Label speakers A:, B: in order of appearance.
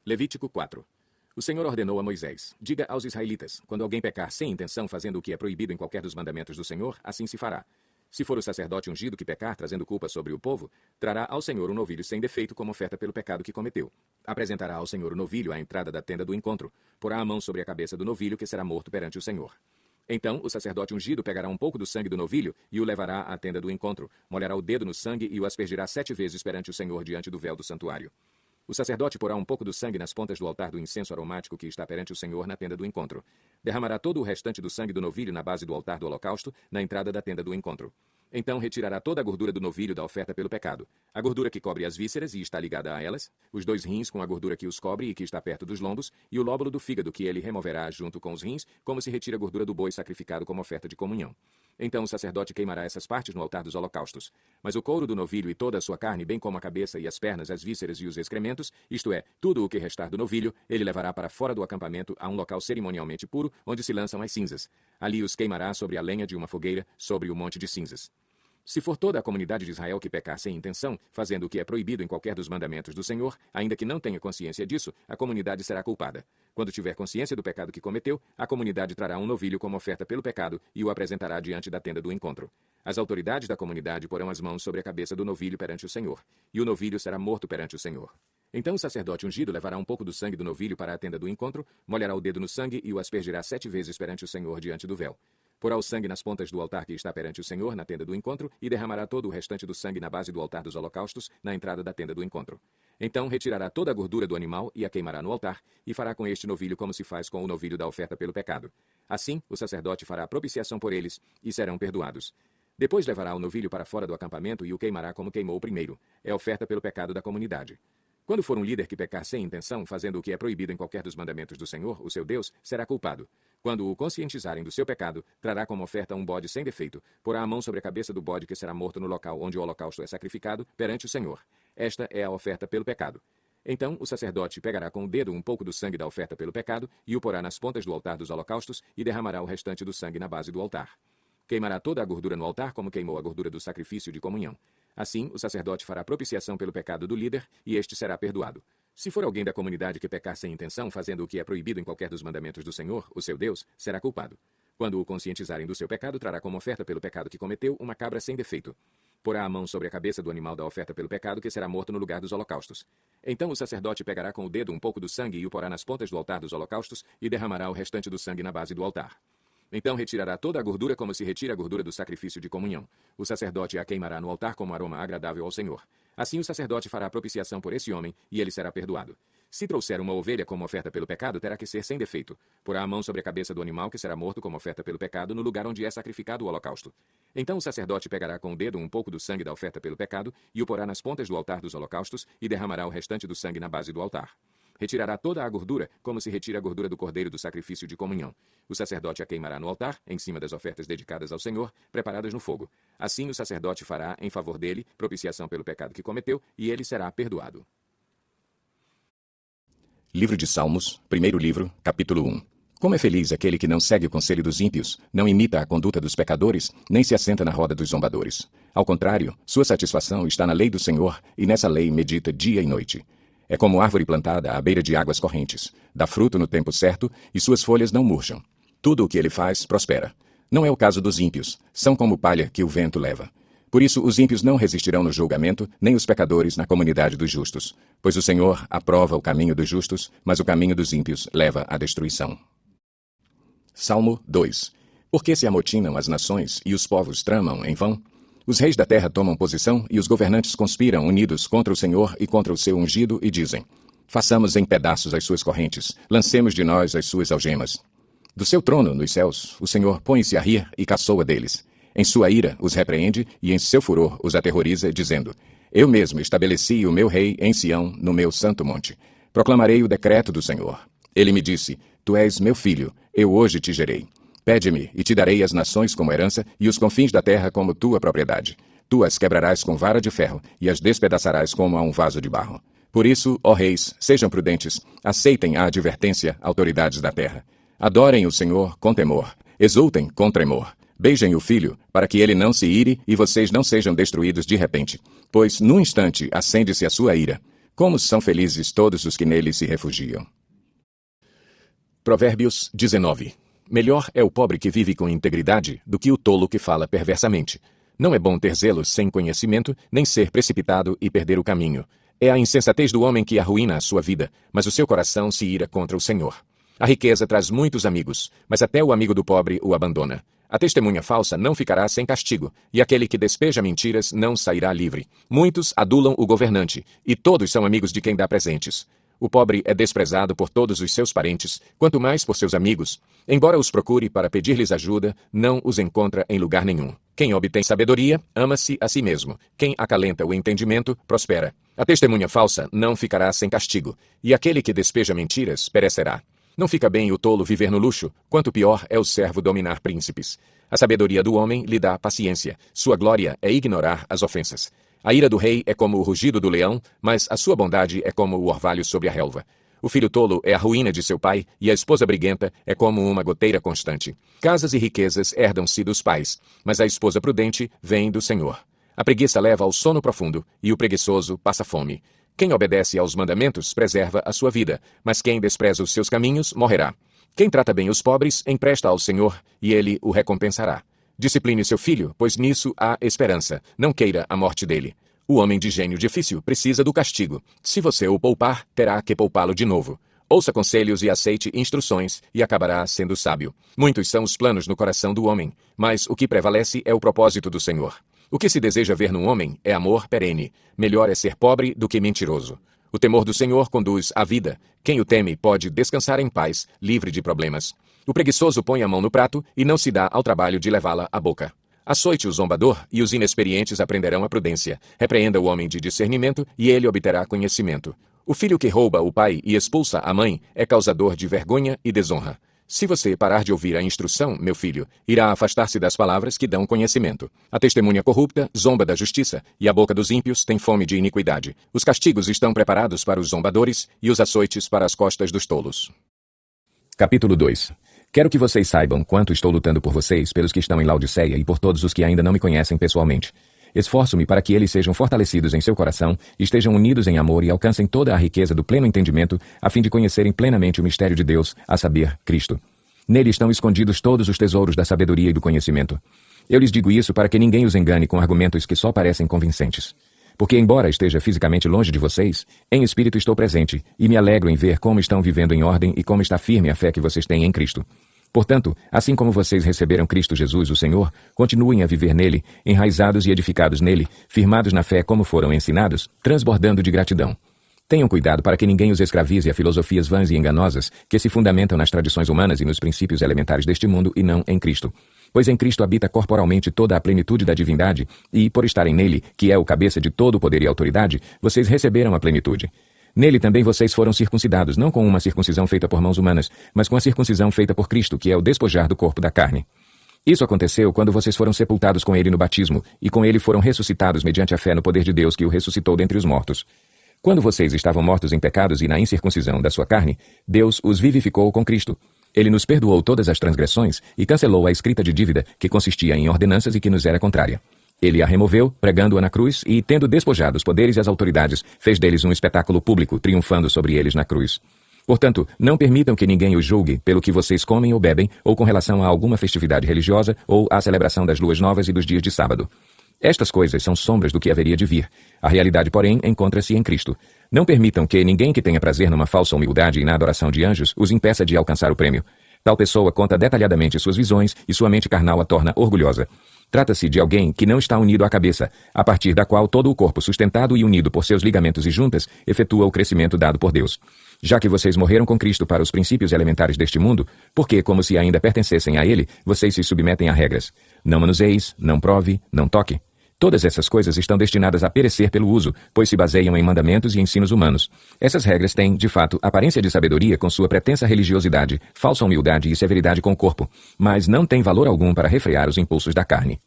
A: Levítico 4. O Senhor ordenou a Moisés: diga aos israelitas, quando alguém pecar sem intenção fazendo o que é proibido em qualquer dos mandamentos do Senhor, assim se fará. Se for o sacerdote ungido que pecar, trazendo culpa sobre o povo, trará ao Senhor um novilho sem defeito como oferta pelo pecado que cometeu. Apresentará ao Senhor o novilho à entrada da tenda do encontro, porá a mão sobre a cabeça do novilho que será morto perante o Senhor. Então o sacerdote ungido pegará um pouco do sangue do novilho e o levará à tenda do encontro, molhará o dedo no sangue e o aspergirá 7 vezes perante o Senhor diante do véu do santuário. O sacerdote porá um pouco do sangue nas pontas do altar do incenso aromático que está perante o Senhor na tenda do encontro. Derramará todo o restante do sangue do novilho na base do altar do holocausto, na entrada da tenda do encontro. Então retirará toda a gordura do novilho da oferta pelo pecado, a gordura que cobre as vísceras e está ligada a elas, os 2 rins com a gordura que os cobre e que está perto dos lombos, e o lóbulo do fígado que ele removerá junto com os rins, como se retira a gordura do boi sacrificado como oferta de comunhão. Então o sacerdote queimará essas partes no altar dos holocaustos. Mas o couro do novilho e toda a sua carne, bem como a cabeça e as pernas, as vísceras e os excrementos, isto é, tudo o que restar do novilho, ele levará para fora do acampamento a um local cerimonialmente puro, onde se lançam as cinzas. Ali os queimará sobre a lenha de uma fogueira, sobre o monte de cinzas. Se for toda a comunidade de Israel que pecar sem intenção, fazendo o que é proibido em qualquer dos mandamentos do Senhor, ainda que não tenha consciência disso, a comunidade será culpada. Quando tiver consciência do pecado que cometeu, a comunidade trará um novilho como oferta pelo pecado e o apresentará diante da tenda do encontro. As autoridades da comunidade porão as mãos sobre a cabeça do novilho perante o Senhor, e o novilho será morto perante o Senhor. Então o sacerdote ungido levará um pouco do sangue do novilho para a tenda do encontro, molhará o dedo no sangue e o aspergirá 7 vezes perante o Senhor diante do véu. Porá o sangue nas pontas do altar que está perante o Senhor, na tenda do encontro, e derramará todo o restante do sangue na base do altar dos holocaustos, na entrada da tenda do encontro. Então retirará toda a gordura do animal e a queimará no altar, e fará com este novilho como se faz com o novilho da oferta pelo pecado. Assim, o sacerdote fará propiciação por eles, e serão perdoados. Depois levará o novilho para fora do acampamento e o queimará como queimou o primeiro. É oferta pelo pecado da comunidade. Quando for um líder que pecar sem intenção, fazendo o que é proibido em qualquer dos mandamentos do Senhor, o seu Deus, será culpado. Quando o conscientizarem do seu pecado, trará como oferta um bode sem defeito, porá a mão sobre a cabeça do bode que será morto no local onde o holocausto é sacrificado, perante o Senhor. Esta é a oferta pelo pecado. Então o sacerdote pegará com o dedo um pouco do sangue da oferta pelo pecado e o porá nas pontas do altar dos holocaustos e derramará o restante do sangue na base do altar. Queimará toda a gordura no altar como queimou a gordura do sacrifício de comunhão. Assim, o sacerdote fará propiciação pelo pecado do líder, e este será perdoado. Se for alguém da comunidade que pecar sem intenção, fazendo o que é proibido em qualquer dos mandamentos do Senhor, o seu Deus, será culpado. Quando o conscientizarem do seu pecado, trará como oferta pelo pecado que cometeu uma cabra sem defeito. Porá a mão sobre a cabeça do animal da oferta pelo pecado, que será morto no lugar dos holocaustos. Então o sacerdote pegará com o dedo um pouco do sangue e o porá nas pontas do altar dos holocaustos, e derramará o restante do sangue na base do altar. Então retirará toda a gordura como se retira a gordura do sacrifício de comunhão. O sacerdote a queimará no altar como aroma agradável ao Senhor. Assim o sacerdote fará propiciação por esse homem, e ele será perdoado. Se trouxer uma ovelha como oferta pelo pecado, terá que ser sem defeito. Porá a mão sobre a cabeça do animal que será morto como oferta pelo pecado no lugar onde é sacrificado o holocausto. Então o sacerdote pegará com o dedo um pouco do sangue da oferta pelo pecado e o porá nas pontas do altar dos holocaustos e derramará o restante do sangue na base do altar. Retirará toda a gordura, como se retira a gordura do cordeiro do sacrifício de comunhão. O sacerdote a queimará no altar, em cima das ofertas dedicadas ao Senhor, preparadas no fogo. Assim o sacerdote fará, em favor dele, propiciação pelo pecado que cometeu, e ele será perdoado.
B: Livro de Salmos, primeiro livro, capítulo 1. Como é feliz aquele que não segue o conselho dos ímpios, não imita a conduta dos pecadores, nem se assenta na roda dos zombadores. Ao contrário, sua satisfação está na lei do Senhor, e nessa lei medita dia e noite. É como árvore plantada à beira de águas correntes. Dá fruto no tempo certo, e suas folhas não murcham. Tudo o que ele faz prospera. Não é o caso dos ímpios. São como palha que o vento leva. Por isso os ímpios não resistirão no julgamento, nem os pecadores na comunidade dos justos. Pois o Senhor aprova o caminho dos justos, mas o caminho dos ímpios leva à destruição. Salmo 2. Por que se amotinam as nações e os povos tramam em vão? Os reis da terra tomam posição e os governantes conspiram unidos contra o Senhor e contra o seu ungido e dizem: façamos em pedaços as suas correntes, lancemos de nós as suas algemas. Do seu trono nos céus, o Senhor põe-se a rir e caçoa deles. Em sua ira os repreende e em seu furor os aterroriza, dizendo: eu mesmo estabeleci o meu rei em Sião, no meu santo monte. Proclamarei o decreto do Senhor. Ele me disse: tu és meu filho, eu hoje te gerei. Pede-me, e te darei as nações como herança, e os confins da terra como tua propriedade. Tu as quebrarás com vara de ferro, e as despedaçarás como a um vaso de barro. Por isso, ó reis, sejam prudentes, aceitem a advertência, autoridades da terra. Adorem o Senhor com temor, exultem com tremor. Beijem o Filho, para que ele não se ire e vocês não sejam destruídos de repente. Pois, num instante, acende-se a sua ira. Como são felizes todos os que nele se refugiam.
A: Provérbios 19. Melhor é o pobre que vive com integridade do que o tolo que fala perversamente. Não é bom ter zelo sem conhecimento, nem ser precipitado e perder o caminho. É a insensatez do homem que arruína a sua vida, mas o seu coração se ira contra o Senhor. A riqueza traz muitos amigos, mas até o amigo do pobre o abandona. A testemunha falsa não ficará sem castigo, e aquele que despeja mentiras não sairá livre. Muitos adulam o governante, e todos são amigos de quem dá presentes. O pobre é desprezado por todos os seus parentes, quanto mais por seus amigos. Embora os procure para pedir-lhes ajuda, não os encontra em lugar nenhum. Quem obtém sabedoria, ama-se a si mesmo. Quem acalenta o entendimento, prospera. A testemunha falsa não ficará sem castigo, e aquele que despeja mentiras perecerá. Não fica bem o tolo viver no luxo, quanto pior é o servo dominar príncipes. A sabedoria do homem lhe dá paciência, sua glória é ignorar as ofensas. A ira do rei é como o rugido do leão, mas a sua bondade é como o orvalho sobre a relva. O filho tolo é a ruína de seu pai, e a esposa briguenta é como uma goteira constante. Casas e riquezas herdam-se dos pais, mas a esposa prudente vem do Senhor. A preguiça leva ao sono profundo, e o preguiçoso passa fome. Quem obedece aos mandamentos preserva a sua vida, mas quem despreza os seus caminhos morrerá. Quem trata bem os pobres empresta ao Senhor, e ele o recompensará. Discipline seu filho, pois nisso há esperança. Não queira a morte dele. O homem de gênio difícil precisa do castigo. Se você o poupar, terá que poupá-lo de novo. Ouça conselhos e aceite instruções, e acabará sendo sábio. Muitos são os planos no coração do homem, mas o que prevalece é o propósito do Senhor. O que se deseja ver num homem é amor perene. Melhor é ser pobre do que mentiroso. O temor do Senhor conduz à vida. Quem o teme pode descansar em paz, livre de problemas. O preguiçoso põe a mão no prato e não se dá ao trabalho de levá-la à boca. Açoite o zombador, e os inexperientes aprenderão a prudência. Repreenda o homem de discernimento, e ele obterá conhecimento. O filho que rouba o pai e expulsa a mãe é causador de vergonha e desonra. Se você parar de ouvir a instrução, meu filho, irá afastar-se das palavras que dão conhecimento. A testemunha corrupta zomba da justiça, e a boca dos ímpios tem fome de iniquidade. Os castigos estão preparados para os zombadores, e os açoites para as costas dos tolos.
B: Capítulo 2. Quero que vocês saibam quanto estou lutando por vocês, pelos que estão em Laodiceia e por todos os que ainda não me conhecem pessoalmente. Esforço-me para que eles sejam fortalecidos em seu coração, estejam unidos em amor e alcancem toda a riqueza do pleno entendimento, a fim de conhecerem plenamente o mistério de Deus, a saber, Cristo. Nele estão escondidos todos os tesouros da sabedoria e do conhecimento. Eu lhes digo isso para que ninguém os engane com argumentos que só parecem convincentes. Porque, embora esteja fisicamente longe de vocês, em espírito estou presente, e me alegro em ver como estão vivendo em ordem e como está firme a fé que vocês têm em Cristo. Portanto, assim como vocês receberam Cristo Jesus, o Senhor, continuem a viver nele, enraizados e edificados nele, firmados na fé como foram ensinados, transbordando de gratidão. Tenham cuidado para que ninguém os escravize a filosofias vãs e enganosas que se fundamentam nas tradições humanas e nos princípios elementares deste mundo e não em Cristo. Pois em Cristo habita corporalmente toda a plenitude da divindade e, por estarem nele, que é o cabeça de todo o poder e autoridade, vocês receberam a plenitude. Nele também vocês foram circuncidados, não com uma circuncisão feita por mãos humanas, mas com a circuncisão feita por Cristo, que é o despojar do corpo da carne. Isso aconteceu quando vocês foram sepultados com ele no batismo, e com ele foram ressuscitados mediante a fé no poder de Deus que o ressuscitou dentre os mortos. Quando vocês estavam mortos em pecados e na incircuncisão da sua carne, Deus os vivificou com Cristo. Ele nos perdoou todas as transgressões e cancelou a escrita de dívida que consistia em ordenanças e que nos era contrária. Ele a removeu, pregando-a na cruz, e, tendo despojado os poderes e as autoridades, fez deles um espetáculo público, triunfando sobre eles na cruz. Portanto, não permitam que ninguém os julgue pelo que vocês comem ou bebem, ou com relação a alguma festividade religiosa, ou à celebração das luas novas e dos dias de sábado. Estas coisas são sombras do que haveria de vir. A realidade, porém, encontra-se em Cristo. Não permitam que ninguém que tenha prazer numa falsa humildade e na adoração de anjos os impeça de alcançar o prêmio. Tal pessoa conta detalhadamente suas visões e sua mente carnal a torna orgulhosa. Trata-se de alguém que não está unido à cabeça, a partir da qual todo o corpo, sustentado e unido por seus ligamentos e juntas, efetua o crescimento dado por Deus. Já que vocês morreram com Cristo para os princípios elementares deste mundo, porque, como se ainda pertencessem a ele, vocês se submetem a regras. Não manuseis, não prove, não toque. Todas essas coisas estão destinadas a perecer pelo uso, pois se baseiam em mandamentos e ensinos humanos. Essas regras têm, de fato, aparência de sabedoria com sua pretensa religiosidade, falsa humildade e severidade com o corpo, mas não têm valor algum para refrear os impulsos da carne.